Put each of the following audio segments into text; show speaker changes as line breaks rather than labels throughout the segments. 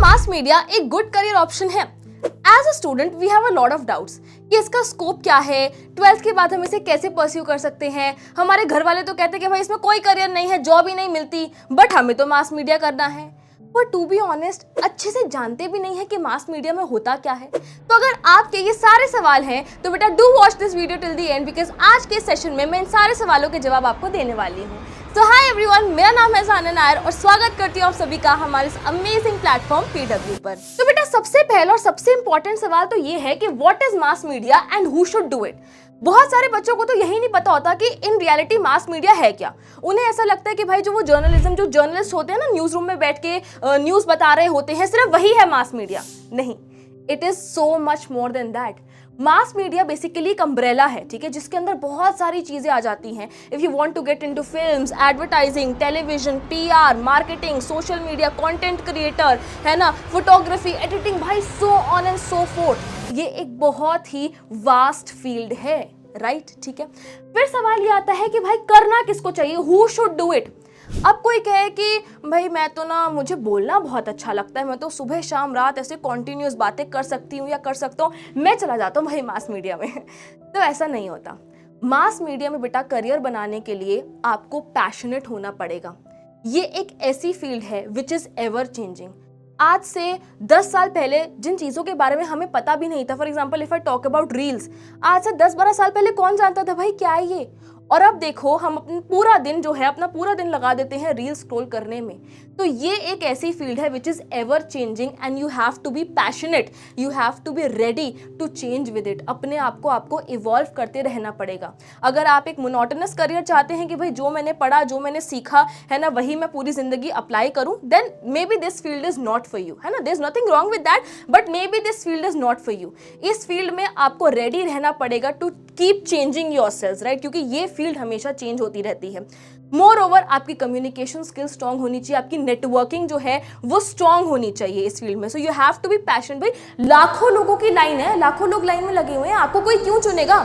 मास media एक good career option है? As a student we have a lot of doubts कि इसका scope क्या है, 12th के बाद हम इसे कैसे परस्यू कर सकते हैं। हमारे घर वाले तो कहते हैं कि भाई इसमें कोई करियर नहीं है, जॉब ही नहीं मिलती, बट हमें तो मास मीडिया करना है। पर टू बी ऑनेस्ट अच्छे से जानते भी नहीं है कि मास मीडिया में होता क्या है। तो अगर आपके ये सारे सवाल हैं तो बेटा do watch this video till the end, because आज के सेशन में मैं इन सारे सवालों के जवाब आपको देने वाली हूँ। तो हाय एवरीवन, मेरा नाम है साना नायर और स्वागत करती हूँ आप सभी का हमारे इस अमेजिंग प्लेटफॉर्म PW पर। तो बेटा सबसे पहला और सबसे इंपॉर्टेंट सवाल तो ये है कि what is mass media and who should do it. बहुत सारे बच्चों को तो यही नहीं पता होता कि इन रियलिटी मास मीडिया है क्या। उन्हें ऐसा लगता है कि भाई जो जर्नलिस्ट होते हैं ना, न्यूज रूम में बैठ के न्यूज बता रहे होते हैं, सिर्फ वही है मास मीडिया। नहीं, it is so much more than that. Mass media basically एक अम्ब्रेला है, ठीक है, जिसके अंदर बहुत सारी चीजें आ जाती हैं। If you want to get into films, advertising, television, PR, marketing, social media, content creator, है ना, फोटोग्राफी, एडिटिंग, भाई so on and so forth. ये एक बहुत ही वास्ट फील्ड है, राइट, ठीक है। फिर सवाल ये आता है कि भाई करना किसको चाहिए, हु शुड डू इट। अब कोई कहे कि भाई मैं तो ना, मुझे बोलना बहुत अच्छा लगता है, मैं तो सुबह शाम रात ऐसे कॉन्टिन्यूस बातें कर सकती हूँ या कर सकता हूँ, मैं चला जाता हूँ भाई मास मीडिया में। तो ऐसा नहीं होता। मास मीडिया में बेटा करियर बनाने के लिए आपको पैशनेट होना पड़ेगा। ये एक ऐसी फील्ड है विच इज एवर चेंजिंग। आज से 10 साल पहले जिन चीज़ों के बारे में हमें पता भी नहीं था, for example if I talk about reels, आज से 10-12 साल पहले कौन जानता था भाई क्या है ये। और अब देखो हम अपना पूरा दिन लगा देते हैं रील स्क्रॉल करने में। तो ये एक ऐसी फील्ड है which is ever changing and you have to be passionate, you have to be ready to change with it. अपने आप को आपको इवॉल्व करते रहना पड़ेगा। अगर आप एक मोनोटोनस करियर चाहते हैं कि भाई जो मैंने पढ़ा, जो मैंने सीखा है ना, वही मैं पूरी जिंदगी अप्लाई करूं, then maybe this field is not for you, है ना। There is nothing wrong with that, but maybe this field is not for you. इस फील्ड में आपको रेडी रहना पड़ेगा to keep changing yourselves, right, क्योंकि ये field हमेशा चेंज होती रहती है। मोर ओवर आपकी कम्युनिकेशन स्किल स्ट्रांग होनी चाहिए, आपकी नेटवर्किंग जो है वो स्ट्रांग होनी चाहिए इस फील्ड में। So you have to be passionate. भाई लाखों लोगों की लाइन है, लाखों लोग लाइन में लगे हुए हैं, आपको कोई क्यों चुनेगा?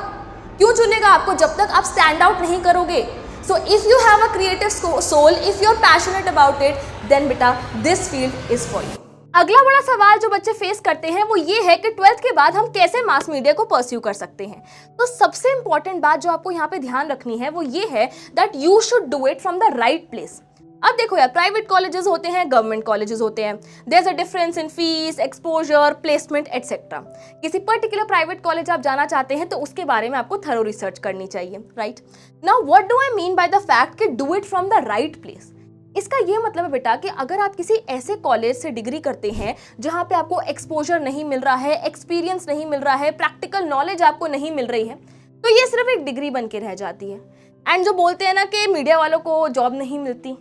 क्यों चुनेगा आपको जब तक आप स्टैंड आउट नहीं करोगे? So if you have a creative soul, if you are passionate about it, then बेटा this field is for you. अगला बड़ा सवाल जो बच्चे फेस करते हैं वो ये है कि 12th के बाद हम कैसे मास मीडिया को परस्यू कर सकते हैं। तो सबसे इंपॉर्टेंट बात जो आपको यहाँ पे ध्यान रखनी है वो ये है that you should do it from the right place. अब देखो यार, प्राइवेट कॉलेजेस होते हैं, गवर्नमेंट कॉलेजेस होते हैं, there is a difference in fees, exposure, placement etcetera. किसी पर्टिकुलर प्राइवेट कॉलेज आप जाना चाहते हैं तो उसके बारे में आपको थरो रिसर्च करनी चाहिए, right. Now what do I mean by the fact कि do it from the right place. इसका ये मतलब है बेटा कि अगर आप किसी ऐसे कॉलेज से डिग्री करते हैं जहां पे आपको एक्सपोजर नहीं मिल रहा है, एक्सपीरियंस नहीं मिल रहा है, प्रैक्टिकल नॉलेज आपको नहीं मिल रही है, तो ये सिर्फ एक डिग्री बन के रह जाती है। एंड जो बोलते हैं ना कि मीडिया वालों को जॉब नहीं मिलती,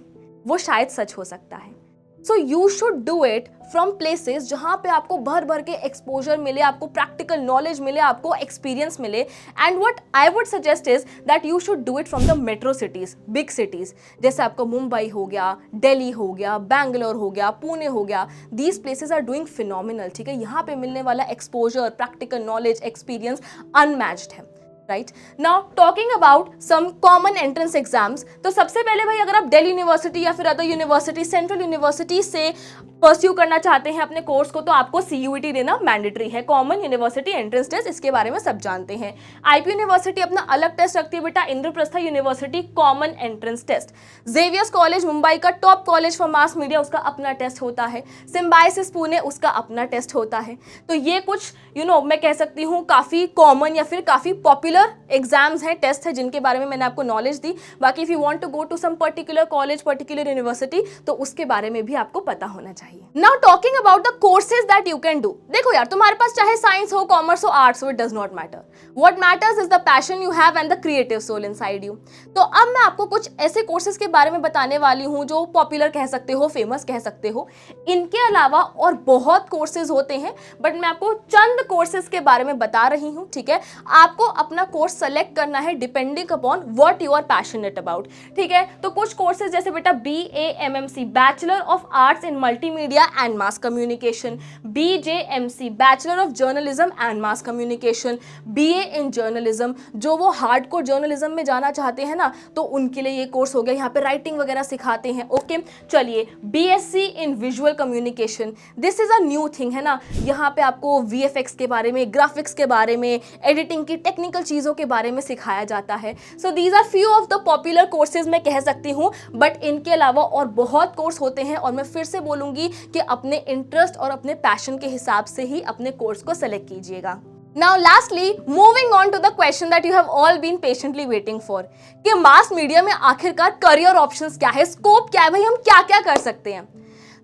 वो शायद सच हो सकता है। So you should do it from places जहां पे आपको भर भर के एक्सपोजर मिले, आपको प्रैक्टिकल नॉलेज मिले, आपको एक्सपीरियंस मिले। And what I would suggest is that you should do it from the metro cities, big cities, जैसे आपको मुंबई हो गया, दिल्ली हो गया, बैंगलोर हो गया, पुणे हो गया। These places are doing phenomenal, ठीक है। यहाँ पे मिलने वाला exposure, practical knowledge, experience unmatched है, right. Now talking about some common entrance exams, तो सबसे पहले भाई अगर आप दिल्ली यूनिवर्सिटी या फिर अदर यूनिवर्सिटी, सेंट्रल यूनिवर्सिटी से परस्यू करना चाहते हैं अपने कोर्स को, तो आपको CUET देना मैंडेटरी है, कॉमन यूनिवर्सिटी एंट्रेंस टेस्ट। इसके बारे में सब जानते हैं। IP यूनिवर्सिटी अपना अलग टेस्ट रखती है बेटा, Indraprastha university common entrance test. Xavier's college Mumbai का top college for mass media, उसका अपना टेस्ट होता है। सिम्बायोसिस पुणे, उसका अपना टेस्ट होता है। तो ये कुछ मैं कह सकती हूँ काफ़ी कॉमन या फिर काफ़ी पॉपुलर एग्जाम्स हैं, टेस्ट है, जिनके बारे में मैंने आपको नॉलेज दी। बाकी if you want to go to some particular college, particular university, तो उसके बारे में भी आपको पता होना चाहिए। Now talking about the courses that you can do. देखो यार, तुम्हारे पास चाहे साइंस हो, कॉमर्स हो, आर्ट्स हो, it does not matter. What matters is the passion you have and the creative soul inside you. तो अब मैं आपको कुछ ऐसे कोर्सेज के बारे में बताने वाली हूँ जो पॉपुलर कह सकते हो, फेमस कह सकते हो। इनके अलावा और बहुत कोर्सेज होते हैं, बट मैं आपको चंद कोर्सेज के बारे में बता रही हूँ, ठीक है। आपको अपना कोर्स सेलेक्ट करना है depending upon what you are passionate about, ठीक है। तो कुछ कोर्सेज जैसे बेटा BA MMC, bachelor of arts in multimedia media and mass communication, BJMC bachelor of journalism and mass communication, BA in journalism, जो वो हार्डकोर जर्नलिज्म में जाना चाहते हैं ना तो उनके लिए ये कोर्स हो गया, यहाँ पे राइटिंग वगैरह सिखाते हैं। ओके चलिए, BSc in visual communication, this is a new thing है ना, यहाँ पे आपको VFX के बारे में, ग्राफिक्स के बारे में, एडिटिंग की टेक्निकल चीज़ों के बारे में सिखाया जाता है। So these are few of the popular courses मैं कह सकती हूँ, बट इनके अलावा और बहुत कोर्स होते हैं और मैं फिर से बोलूँगी कि अपने इंटरेस्ट और अपने पैशन के हिसाब से ही अपने कोर्स को सेलेक्ट कीजिएगा। Now lastly, moving on to the question that you have all been patiently waiting for, कि मास मीडिया में आखिरकार करियर ऑप्शंस क्या है, स्कोप क्या है, भाई हम क्या क्या कर सकते हैं।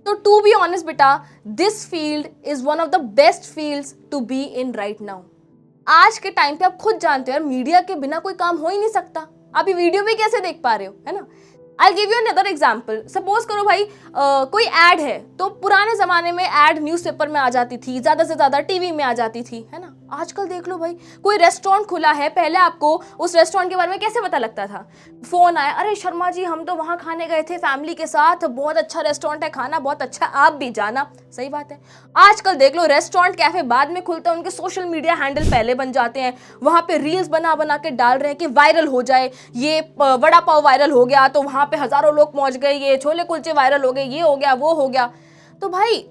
तो टू बी ऑनेस्ट बेटा, this field is one of the best fields to be in right now. आज के टाइम पे आप खुद जानते हो यार, मीडिया के बिना कोई काम हो ही नहीं सकता। आप ये वीडियो भी कैसे देख पा रहे हो, है ना। I'll give you another example. Suppose करो भाई कोई ऐड है, तो पुराने जमाने में ऐड न्यूज़पेपर में आ जाती थी, ज्यादा से ज्यादा टीवी में आ जाती थी, है ना। आजकल देख लो भाई, कोई रेस्टोरेंट खुला है, पहले आपको उस रेस्टोरेंट के बारे में कैसे पता लगता था, फोन आया, अरे शर्मा जी हम तो वहाँ खाने गए थे फैमिली के साथ, बहुत अच्छा रेस्टोरेंट है, खाना बहुत अच्छा, आप भी जाना। सही बात है। आजकल देख लो, रेस्टोरेंट कैफे बाद में खुलते हैं, उनके सोशल मीडिया हैंडल पहले बन जाते हैं, वहाँ पे रील्स बना बना के डाल रहे हैं कि वायरल हो जाए, ये वड़ा पाव वायरल हो गया तो वहाँ पे हजारों लोग पहुंच गए, ये छोले कुलचे वायरल हो गए, ये हो गया वो हो गया। तो भाई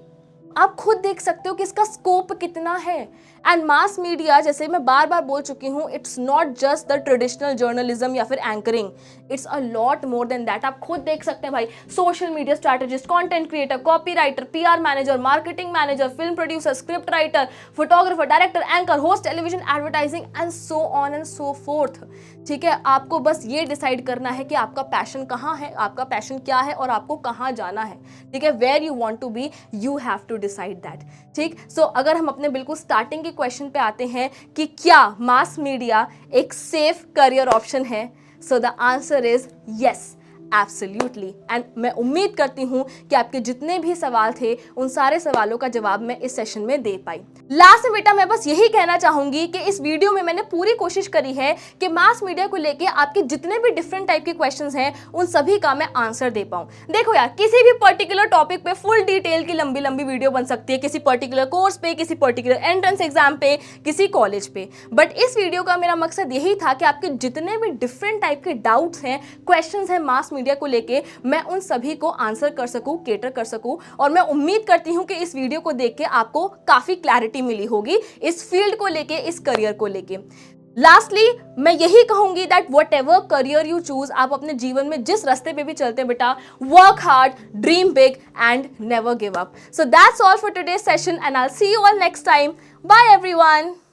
आप खुद देख सकते हो कि इसका स्कोप कितना है। एंड मास मीडिया, जैसे मैं बार बार बोल चुकी हूँ, it's not just the traditional journalism या फिर anchoring, it's a lot more than that. आप खुद देख सकते हैं भाई, social media strategist, content creator, copy writer, PR manager, marketing manager, film producer, script writer, photographer, director, anchor, host, television advertising and so on and so fourth. ठीक है, आपको बस ये डिसाइड करना है कि आपका पैशन कहाँ है, आपका पैशन क्या है और आपको कहाँ जाना है। ठीक है, where you want to be, you have to decide that. ठीक, सो अगर हम अपने बिल्कुल स्टार्टिंग के क्वेश्चन पे आते हैं कि क्या मास मीडिया एक सेफ करियर ऑप्शन है, so the answer is yes, absolutely. And मैं उम्मीद करती हूं कि आपके जितने भी सवाल थे उन सारे सवालों का जवाब मैं इस सेशन में दे पाई। लास्ट में बेटा मैं बस यही कहना चाहूंगी कि इस वीडियो में मैंने पूरी कोशिश करी है कि मास मीडिया को लेके आपके जितने भी डिफरेंट टाइप के क्वेश्चंस हैं उन सभी का मैं आंसर दे पाऊं। देखो यार, किसी भी पर्टिकुलर टॉपिक पे फुल डिटेल की लंबी लंबी वीडियो बन सकती है, किसी पर्टिकुलर कोर्स पे, किसी पर्टिकुलर एंट्रेंस एग्जाम पे, किसी कॉलेज पे, बट इस वीडियो का मेरा मकसद यही था कि आपके जितने भी डिफरेंट टाइप के डाउट्स हैं, क्वेश्चंस हैं मास मीडिया को लेके, मैं उन सभी को आंसर कर सकूं, केटर कर सकूं। और मैं उम्मीद करती हूं कि इस वीडियो को देख के आपको काफी क्लैरिटी मिली होगी इस फील्ड को लेके, इस करियर को लेके। लास्टली मैं यही कहूंगी that what ever career you choose, आप अपने जीवन में जिस रास्ते पे भी चलते हैं बेटा, work hard, dream big and never give up. So that's all for today's session and I will see you all next time. Bye everyone.